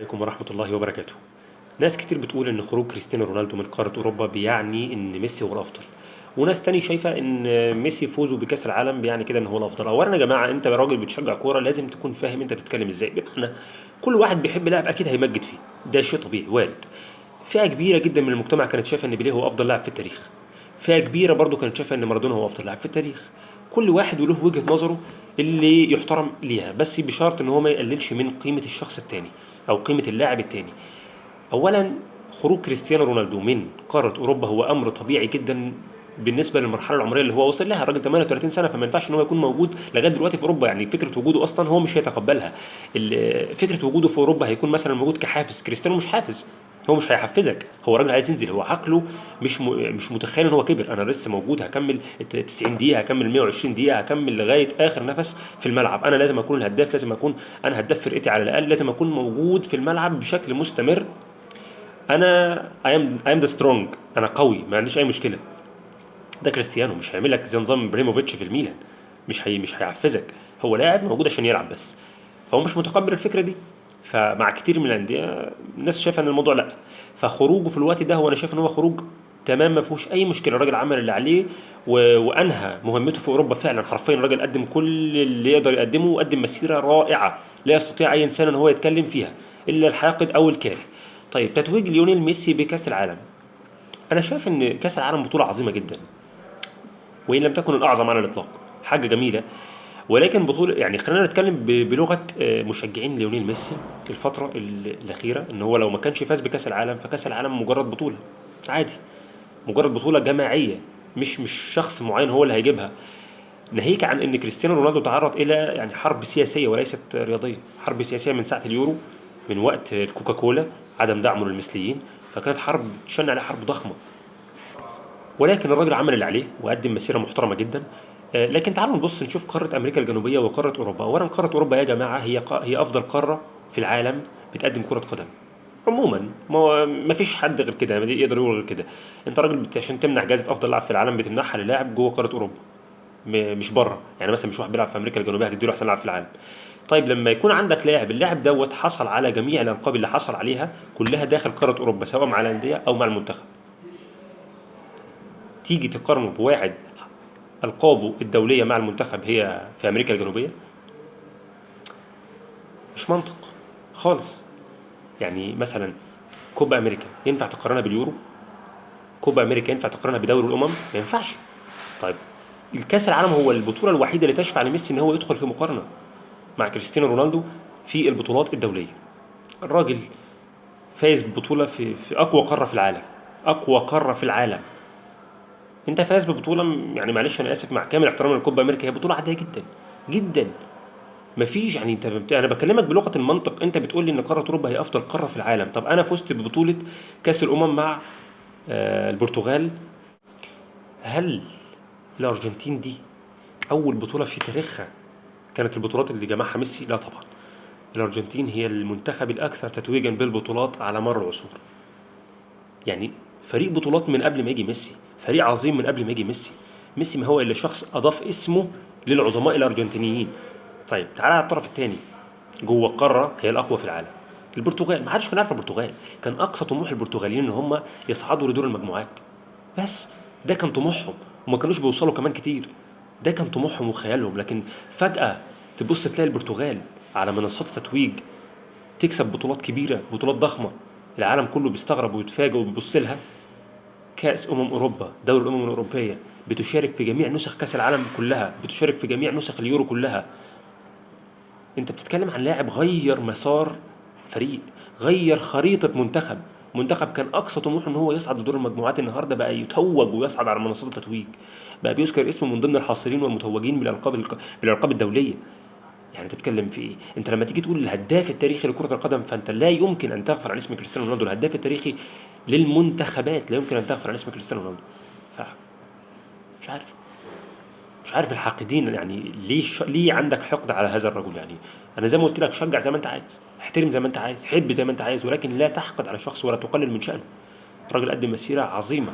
عليكم ورحمة الله وبركاته. ناس كتير بتقول إن خروج كريستيانو رونالدو من قارة أوروبا بيعني إن ميسي هو الأفضل، وناس تاني شايفة إن ميسي فوزه بكأس العالم بيعني كده إن هو الأفضل. أولا يا جماعة، أنت راجل بتشجع كورة لازم تكون فاهم أنت بتتكلم إزاي. بمعنى كل واحد بيحب لاعب أكيد هيمجد فيه، ده شيء طبيعي وارد. فئة كبيرة جدا من المجتمع كانت شايفة إن بيليه هو أفضل لاعب في التاريخ. فئة كبيرة برضو كانت شايفة إن مارادونا هو أفضل لاعب في التاريخ. كل واحد وله وجهة نظره اللي يحترم ليها، بس بشرط إن هو ما يقللش من قيمة الشخص التاني أو قيمة اللاعب التاني. اولا، خروج كريستيانو رونالدو من قاره اوروبا هو امر طبيعي جدا بالنسبه للمرحله العمريه اللي هو وصل لها. الراجل 38 سنه، فما ينفعش ان هو يكون موجود لغايه دلوقتي في اوروبا. يعني فكره وجوده اصلا هو مش هيتقبلها. فكره وجوده في اوروبا هيكون مثلا موجود كحافز. كريستيانو مش حافز، هو مش هيحفزك، هو راجل عايز ينزل. هو عقله مش متخيل ان هو كبر. انا لسه موجود، هكمل 90 دقيقه، هكمل 120 دقيقه، هكمل لغايه اخر نفس في الملعب. انا لازم اكون الهداف، لازم اكون انا هداف فرقتي على الاقل، لازم اكون موجود في الملعب بشكل مستمر. انا اي ام ذا سترونج، انا قوي، ما عنديش اي مشكله. ده كريستيانو مش هيعمل لك زي نظام بريموفيتش في الميلان. مش هيحفزك، هو لاعب موجود عشان يلعب بس. فهو مش متقبل الفكره دي. فمع كتير من الانديه الناس شايفه ان الموضوع لا. فخروجه في الوقت ده هو انا شايف ان هو خروج تمام، ما فيهوش اي مشكله. الراجل عمل اللي عليه وانهى مهمته في اوروبا فعلا. حرفيا الراجل قدم كل اللي يقدر يقدمه، وقدم مسيره رائعه لا يستطيع اي انسان ان هو يتكلم فيها الا الحاقد او الكاره. طيب، تتويج ليونيل ميسي بكاس العالم. انا شايف ان كاس العالم بطوله عظيمه جدا، وان لم تكن الاعظم على الاطلاق. حاجه جميله، ولكن بطوله يعني خلينا نتكلم بلغه مشجعين ليونيل ميسي الفتره الاخيره، ان هو لو ما كانش فاز بكاس العالم فكاس العالم مجرد بطوله عادي، مجرد بطوله جماعيه، مش شخص معين هو اللي هيجيبها. ناهيك عن ان كريستيانو رونالدو تعرض الى يعني حرب سياسيه وليست رياضيه. حرب سياسيه من ساعه اليورو، من وقت الكوكاكولا، عدم دعمه للمثليين، فكانت حرب تشن عليها حرب ضخمه. ولكن الراجل عمل اللي عليه وقدم مسيره محترمه جدا. لكن تعالوا نبص نشوف قاره امريكا الجنوبيه وقاره اوروبا. اولا، قاره اوروبا يا جماعه هي افضل قاره في العالم بتقدم كره قدم عموما. ما فيش حد غير كده يقدر يقول غير كده. انت راجل عشان تمنح جائزه افضل لاعب في العالم بتمنحها للاعب جوه قاره اوروبا، مش بره. يعني مثلا مش واحد بيلعب في امريكا الجنوبيه هتديله احسن لاعب في العالم. طيب، لما يكون عندك لاعب، اللاعب دوت حصل على جميع الالقاب اللي حصل عليها كلها داخل قاره اوروبا، سواء مع الانديه او مع المنتخب، تيجي تقارنه بواحد القابه الدوليه مع المنتخب هي في امريكا الجنوبيه؟ مش منطق خالص. يعني مثلا كوبا امريكا ينفع تقارنها باليورو؟ كوبا امريكا ينفع تقارنها بدوري الامم؟ ما ينفعش. طيب، الكاس العالم هو البطوله الوحيده اللي تشفع لميسي ان هو يدخل في مقارنه مع كريستيانو رونالدو في البطولات الدوليه. الراجل فايز ببطوله في اقوى قاره في العالم، اقوى قاره في العالم. انت فايز ببطوله، يعني معلش انا اسف، مع كامل احترامي للكوبا امريكا، هي بطوله عاديه جدا جدا. مفيش يعني انا بكلمك بلغه المنطق. انت بتقول لي ان قاره اوروبا هي افضل قاره في العالم. طب انا فزت ببطوله كاس الامم مع البرتغال. هل الارجنتين دي اول بطوله في تاريخها كانت البطولات اللي جمعها ميسي؟ لا طبعا. الارجنتين هي المنتخب الاكثر تتويجا بالبطولات على مر العصور. يعني فريق بطولات من قبل ما يجي ميسي، فريق عظيم من قبل ما يجي ميسي. ميسي ما هو الا شخص اضاف اسمه للعظماء الارجنتينيين. طيب، تعالى على الطرف الثاني. جوه قاره هي الاقوى في العالم، البرتغال. ما حدش كان عارف البرتغال. كان اقصى طموح البرتغاليين ان هم يصعدوا لدور المجموعات بس. ده كان طموحهم، وما كانوش بيوصلوا كمان كتير. ده كان طموحهم وخيالهم. لكن فجأة تبص تلاقي البرتغال على منصات التتويج تكسب بطولات كبيرة، بطولات ضخمة، العالم كله بيستغرب ويتفاجئ وبيبص لها. كأس أوروبا، دوري الأمم الأوروبية، بتشارك في جميع نسخ كأس العالم كلها، بتشارك في جميع نسخ اليورو كلها. انت بتتكلم عن لاعب غير مسار فريق، غير خريطة منتخب كان أقصى طموحه إن هو يصعد لدور المجموعات، النهارده بقى يتوج ويصعد على منصات التتويج، بقى بيذكر اسمه من ضمن الحاصلين والمتوجين بالألقاب الدولية. يعني تتكلم في ايه؟ انت لما تيجي تقول الهداف التاريخي لكرة القدم، فانت لا يمكن ان تغفر عن اسم كريستيانو رونالدو. الهداف التاريخي للمنتخبات لا يمكن ان تغفر عن اسم كريستيانو رونالدو. فمش عارف، مش عارف الحاقدين يعني ليه عندك حقد على هذا الرجل؟ يعني انا زي ما قلت لك، شجع زي ما انت عايز، احترم زي ما انت عايز، حب زي ما انت عايز، ولكن لا تحقد على شخص ولا تقلل من شأنه. الراجل قدم مسيرة عظيمة.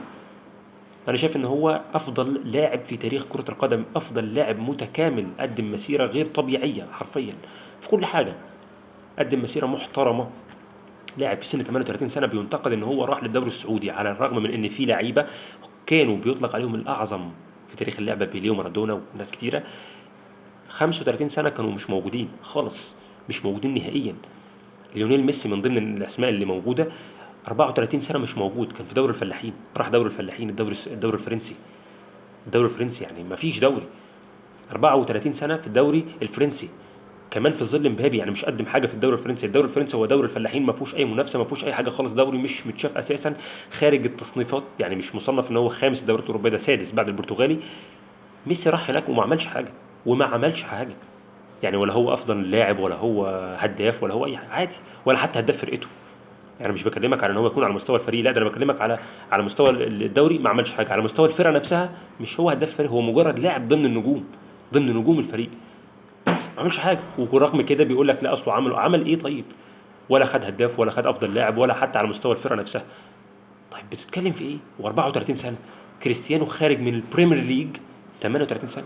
انا شايف ان هو افضل لاعب في تاريخ كرة القدم، افضل لاعب متكامل، قدم مسيرة غير طبيعية حرفيا في كل حاجة. قدم مسيرة محترمة لاعب في سن 38 سنه بينتقد ان هو راح للدوري السعودي، على الرغم من ان في لعيبه كانوا بيطلق عليهم الاعظم في تاريخ اللعبه، بيليه ومارادونا وناس كتيره، 35 سنه كانوا مش موجودين خالص، مش موجودين نهائيا. ليونيل ميسي من ضمن الاسماء اللي موجوده، 34 سنه مش موجود، كان في دوري الفلاحين، راح دوري الفلاحين، الدوري الفرنسي، الدوري الفرنسي يعني ما فيش دوري. 34 سنه في الدوري الفرنسي، كمان في ظل مبابي، يعني مش قدم حاجه في الدوري الفرنسي. الدوري الفرنسي هو دوري الفلاحين، ما فيهوش اي منافسه، ما فيهوش اي حاجه خالص، دوري مش متشاف اساسا، خارج التصنيفات، يعني مش مصنف ان هو خامس الدوريات الاوروبيه، ده سادس بعد البرتغالي. ميسي راح هناك وما عملش حاجه، وما عملش حاجه، يعني ولا هو افضل لاعب، ولا هو هداف، ولا هو اي حاجه، عادي، ولا حتى هداف فرقته. يعني مش بكلمك على ان هو يكون على مستوى الفريق، لا ده انا بكلمك على مستوى الدوري، ما عملش حاجه. على مستوى الفرقه نفسها مش هو هداف الفريق، هو مجرد لاعب ضمن النجوم، ضمن نجوم الفريق، بس ما عملش حاجه. ورغم كده بيقول لك لا اصله عمل ايه طيب؟ ولا خد هداف، ولا خد افضل لاعب، ولا حتى على مستوى الفرقه نفسها. طيب بتتكلم في ايه و34 سنه؟ كريستيانو خارج من البريمير ليج 38 سنه،